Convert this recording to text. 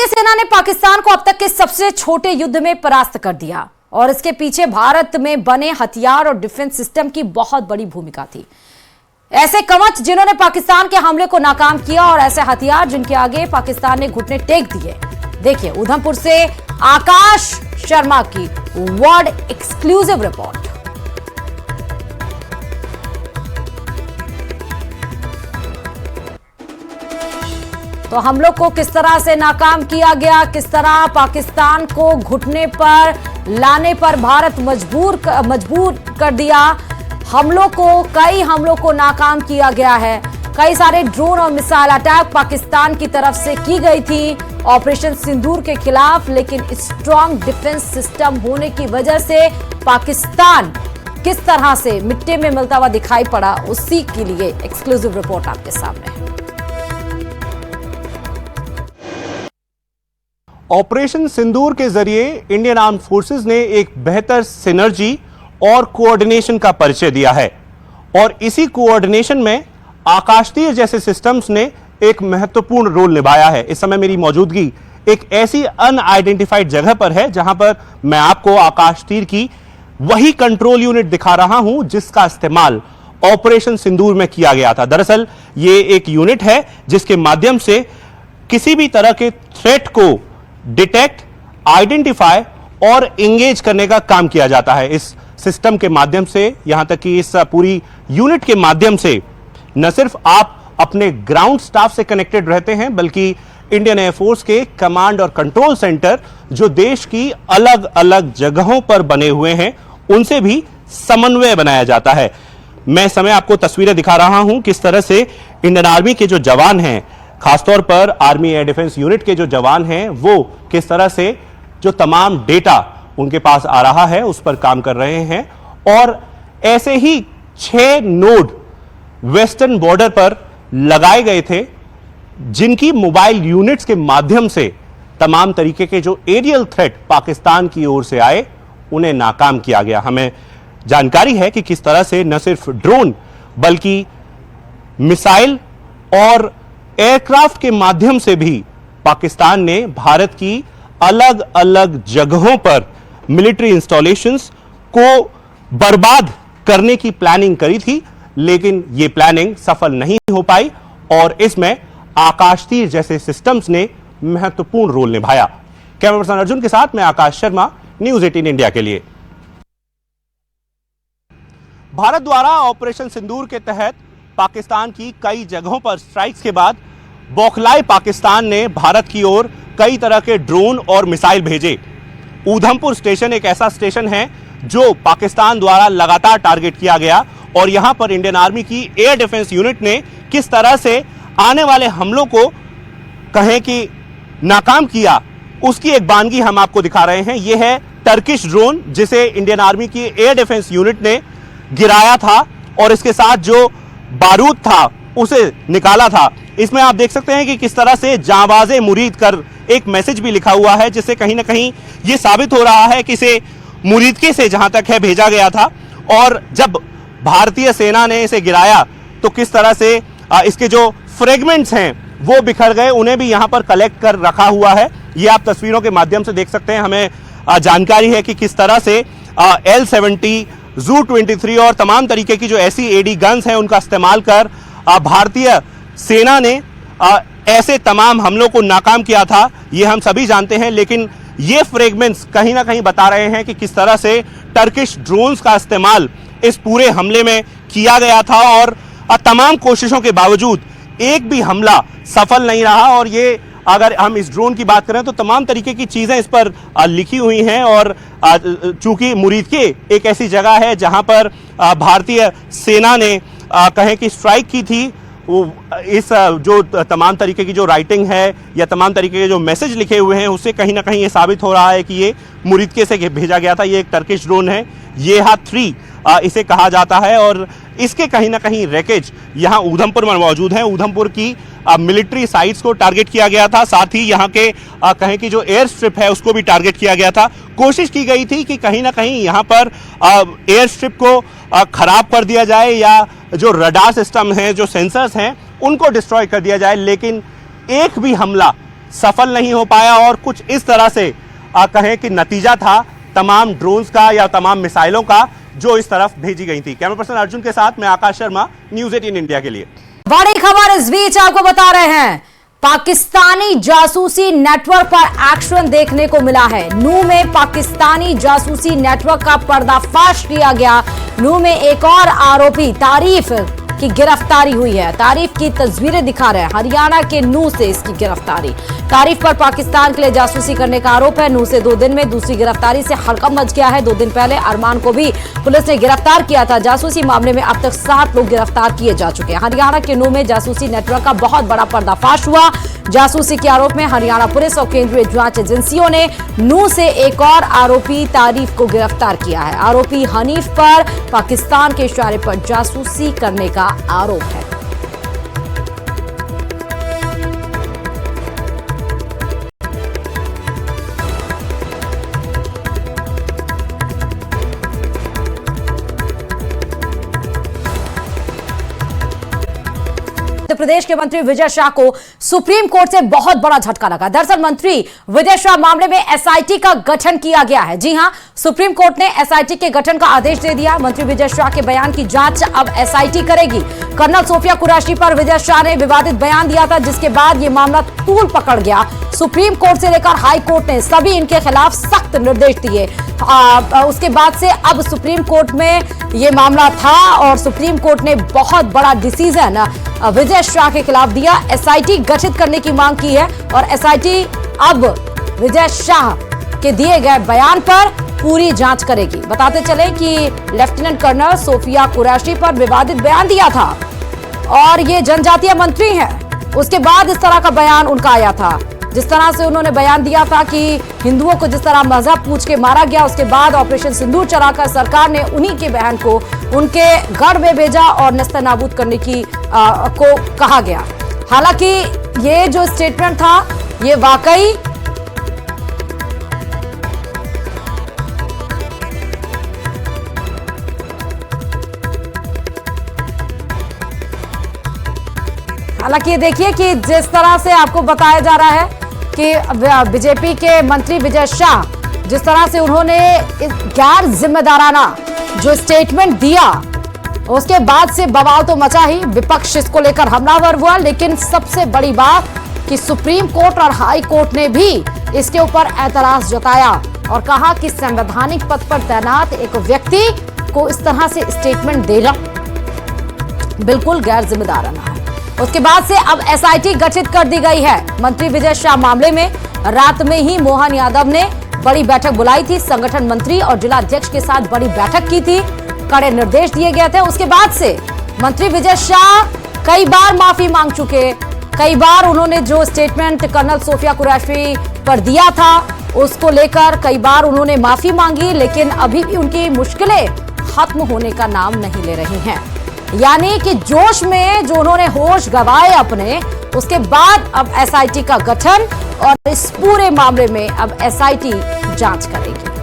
सेना ने पाकिस्तान को अब तक के सबसे छोटे युद्ध में परास्त कर दिया और इसके पीछे भारत में बने हथियार और डिफेंस सिस्टम की बहुत बड़ी भूमिका थी। ऐसे कवच जिन्होंने पाकिस्तान के हमले को नाकाम किया और ऐसे हथियार जिनके आगे पाकिस्तान ने घुटने टेक दिए। देखिए उधमपुर से आकाश शर्मा की वर्ल्ड एक्सक्लूसिव रिपोर्ट। तो हमलों को किस तरह से नाकाम किया गया, किस तरह पाकिस्तान को घुटने पर लाने पर भारत मजबूर कर दिया। कई हमलों को नाकाम किया गया है। कई सारे ड्रोन और मिसाइल अटैक पाकिस्तान की तरफ से की गई थी ऑपरेशन सिंदूर के खिलाफ, लेकिन स्ट्रांग डिफेंस सिस्टम होने की वजह से पाकिस्तान किस तरह से मिट्टी में मिलता हुआ दिखाई पड़ा, उसी के लिए एक्सक्लूसिव रिपोर्ट आपके सामने है। ऑपरेशन सिंदूर के जरिए इंडियन आर्म्ड फोर्सेस ने एक बेहतर सिनर्जी और कोऑर्डिनेशन का परिचय दिया है और इसी कोऑर्डिनेशन में आकाशतीर जैसे सिस्टम्स ने एक महत्वपूर्ण रोल निभाया है। इस समय मेरी मौजूदगी एक ऐसी अनआइडेंटिफाइड जगह पर है जहां पर मैं आपको आकाशतीर की वही कंट्रोल यूनिट दिखा रहा हूं जिसका इस्तेमाल ऑपरेशन सिंदूर में किया गया था। दरअसल ये एक यूनिट है जिसके माध्यम से किसी भी तरह के थ्रेट को डिटेक्ट, आइडेंटिफाई और एंगेज करने का काम किया जाता है। इस सिस्टम के माध्यम से, यहां तक कि इस पूरी यूनिट के माध्यम से न सिर्फ आप अपने ग्राउंड स्टाफ से कनेक्टेड रहते हैं, बल्कि इंडियन एयरफोर्स के कमांड और कंट्रोल सेंटर जो देश की अलग अलग जगहों पर बने हुए हैं, उनसे भी समन्वय बनाया जाता है। मैं इस समय आपको तस्वीरें दिखा रहा हूं किस तरह से इंडियन आर्मी के जो जवान हैं, खासतौर पर आर्मी एयर डिफेंस यूनिट के जो जवान हैं, वो किस तरह से जो तमाम डेटा उनके पास आ रहा है उस पर काम कर रहे हैं। और ऐसे ही 6 नोड वेस्टर्न बॉर्डर पर लगाए गए थे जिनकी मोबाइल यूनिट्स के माध्यम से तमाम तरीके के जो एरियल थ्रेट पाकिस्तान की ओर से आए उन्हें नाकाम किया गया। हमें जानकारी है कि किस तरह से न सिर्फ ड्रोन बल्कि मिसाइल और एयरक्राफ्ट के माध्यम से भी पाकिस्तान ने भारत की अलग अलग जगहों पर मिलिट्री इंस्टॉलेशंस को बर्बाद करने की प्लानिंग करी थी, लेकिन यह प्लानिंग सफल नहीं हो पाई और इसमें आकाशतीर जैसे सिस्टम्स ने महत्वपूर्ण रोल निभाया। कैमरा पर्सन अर्जुन के साथ मैं आकाश शर्मा, न्यूज़ 18 इंडिया के लिए। भारत द्वारा ऑपरेशन सिंदूर के तहत पाकिस्तान की कई जगहों पर स्ट्राइक्स के बाद बौखलाए पाकिस्तान ने भारत की ओर कई तरह के ड्रोन और मिसाइल भेजे। ऊधमपुर स्टेशन एक ऐसा स्टेशन है जो पाकिस्तान द्वारा लगातार टारगेट किया गया और यहां पर इंडियन आर्मी की एयर डिफेंस यूनिट ने किस तरह से आने वाले हमलों को कहें कि नाकाम किया, उसकी एक बानगी हम आपको दिखा रहे हैं। यह है टर्किश ड्रोन जिसे इंडियन आर्मी की एयर डिफेंस यूनिट ने गिराया था और इसके साथ जो बारूद था उसे निकाला था। इसमें आप देख सकते हैं कि किस तरह से जांबाज़े मुरीद कर एक मैसेज भी लिखा हुआ है, जिससे कहीं ना कहीं यह साबित हो रहा है कि इसे मुरीदके से जहां तक है भेजा गया था और जब भारतीय सेना ने इसे गिराया तो किस तरह से इसके जो फ्रेगमेंट्स हैं वो बिखर गए, उन्हें भी यहां पर कलेक्ट कर रखा हुआ है। ये आप तस्वीरों के माध्यम से देख सकते हैं। हमें जानकारी है कि किस तरह से L-70, ZU-23 और तमाम तरीके की जो ऐसी एडी गन्स हैं उनका इस्तेमाल कर भारतीय सेना ने ऐसे तमाम हमलों को नाकाम किया था। ये हम सभी जानते हैं, लेकिन ये फ्रेगमेंट्स कहीं ना कहीं बता रहे हैं कि किस तरह से टर्किश ड्रोन्स का इस्तेमाल इस पूरे हमले में किया गया था और तमाम कोशिशों के बावजूद एक भी हमला सफल नहीं रहा। और ये अगर हम इस ड्रोन की बात करें तो तमाम तरीके की चीजें इस पर लिखी हुई हैं और चूंकि मुरीदके एक ऐसी जगह है जहां पर भारतीय सेना ने कहें कि स्ट्राइक की थी, वो इस जो तमाम तरीके की जो राइटिंग है या तमाम तरीके के जो मैसेज लिखे हुए हैं उससे कहीं ना कहीं ये साबित हो रहा है कि ये मुरीदके से भेजा गया था। ये एक टर्किश ड्रोन है, YEHA-3 इसे कहा जाता है और इसके कहीं ना कहीं रैकेज यहाँ ऊधमपुर में मौजूद है। ऊधमपुर की मिलिट्री साइट्स को टारगेट किया गया था, साथ ही यहाँ के कहें कि जो एयर स्ट्रिप है उसको भी टारगेट किया गया था। कोशिश की गई थी कि कहीं ना कहीं यहाँ पर एयर स्ट्रिप को खराब कर दिया जाए या जो रडार सिस्टम है, जो सेंसर्स हैं, उनको डिस्ट्रॉय कर दिया जाए, लेकिन एक भी हमला सफल नहीं हो पाया और कुछ इस तरह से कहें कि नतीजा था तमाम ड्रोन्स का या तमाम मिसाइलों का जो इस तरफ भेजी गई थी। कैमरा पर्सन अर्जुन के साथ मैं आकाश शर्मा, न्यूज़ 18 इंडिया के लिए। बड़ी खबर इस बीच आपको बता रहे हैं, पाकिस्तानी जासूसी नेटवर्क पर एक्शन देखने को मिला है। नूह में पाकिस्तानी जासूसी नेटवर्क का पर्दाफाश किया गया। नूह में एक और आरोपी तारीफ की गिरफ्तारी हुई है। तारीफ की तस्वीरें दिखा रहे हैं, हरियाणा के नूह से इसकी गिरफ्तारी। तारीफ पर पाकिस्तान के लिए जासूसी करने का आरोप है। नूह से 2 दिन में दूसरी गिरफ्तारी से हड़कंप मच गया है। 2 दिन पहले अरमान को भी पुलिस ने गिरफ्तार किया था। जासूसी मामले में अब तक 7 लोग गिरफ्तार किए जा चुके हैं। हरियाणा के नूह में जासूसी नेटवर्क का बहुत बड़ा पर्दाफाश हुआ। जासूसी के आरोप में हरियाणा पुलिस और केंद्रीय जांच एजेंसियों ने नूह से एक और आरोपी तारीफ को गिरफ्तार किया है। आरोपी हनीफ पर पाकिस्तान के इशारे पर जासूसी करने का आरोप है। मध्य प्रदेश के मंत्री विजय शाह को सुप्रीम कोर्ट से बहुत बड़ा झटका लगा। दरअसल मंत्री विजय शाह मामले में एसआईटी का गठन किया गया है। जी हां, सुप्रीम कोर्ट ने एसआईटी के गठन का आदेश दे दिया। मंत्री विजय शाह के बयान की जांच अब एसआईटी करेगी। कर्नल सोफिया कुरैशी पर विजय शाह ने विवादित बयान दिया था, जिसके बाद यह मामला तूल पकड़ गया। सुप्रीम कोर्ट से लेकर हाई कोर्ट ने सभी इनके खिलाफ सख्त निर्देश दिए। उसके बाद से अब सुप्रीम कोर्ट में यह मामला था और सुप्रीम कोर्ट ने बहुत बड़ा डिसीजन विजय शाह के खिलाफ दिया। एसआईटी गठित करने की मांग की है और एसआईटी अब विजय शाह के दिए गए बयान पर पूरी जांच करेगी। बताते चले कि लेफ्टिनेंट कर्नल सोफिया कुरैशी पर विवादित बयान दिया था और ये जनजातीय मंत्री हैं। उसके बाद इस तरह का बयान उनका आया था, जिस तरह से उन्होंने बयान दिया था कि हिंदुओं को जिस तरह मजहब पूछ के मारा गया, उसके बाद ऑपरेशन सिंदूर चलाकर सरकार ने उन्हीं के बहन को उनके गढ़ में भेजा और नस्तनाबूद करने की को कहा गया। हालांकि ये जो स्टेटमेंट था ये वाकई देखिए कि जिस तरह से आपको बताया जा रहा है कि बीजेपी के मंत्री विजय शाह जिस तरह से उन्होंने गैर जिम्मेदाराना जो स्टेटमेंट दिया, उसके बाद से बवाल तो मचा ही, विपक्ष इसको लेकर हमलावर हुआ। लेकिन सबसे बड़ी बात कि सुप्रीम कोर्ट और हाई कोर्ट ने भी इसके ऊपर एतराज जताया और कहा कि संवैधानिक पद पर तैनात एक व्यक्ति को इस तरह से स्टेटमेंट देना बिल्कुल गैर जिम्मेदाराना है। उसके बाद से अब एसआईटी गठित कर दी गई है। मंत्री विजय शाह मामले में रात में ही मोहन यादव ने बड़ी बैठक बुलाई थी। संगठन मंत्री और जिला अध्यक्ष के साथ बड़ी बैठक की थी, कड़े निर्देश दिए गए थे। उसके बाद से मंत्री विजय शाह कई बार माफी मांग चुके। कई बार उन्होंने जो स्टेटमेंट कर्नल सोफिया कुरैशी पर दिया था उसको लेकर कई बार उन्होंने माफी मांगी, लेकिन अभी भी उनकी मुश्किलें खत्म होने का नाम नहीं ले रही हैं। यानी कि जोश में जो उन्होंने होश गंवाए अपने, उसके बाद अब एसआईटी का गठन और इस पूरे मामले में अब एसआईटी जांच करेगी।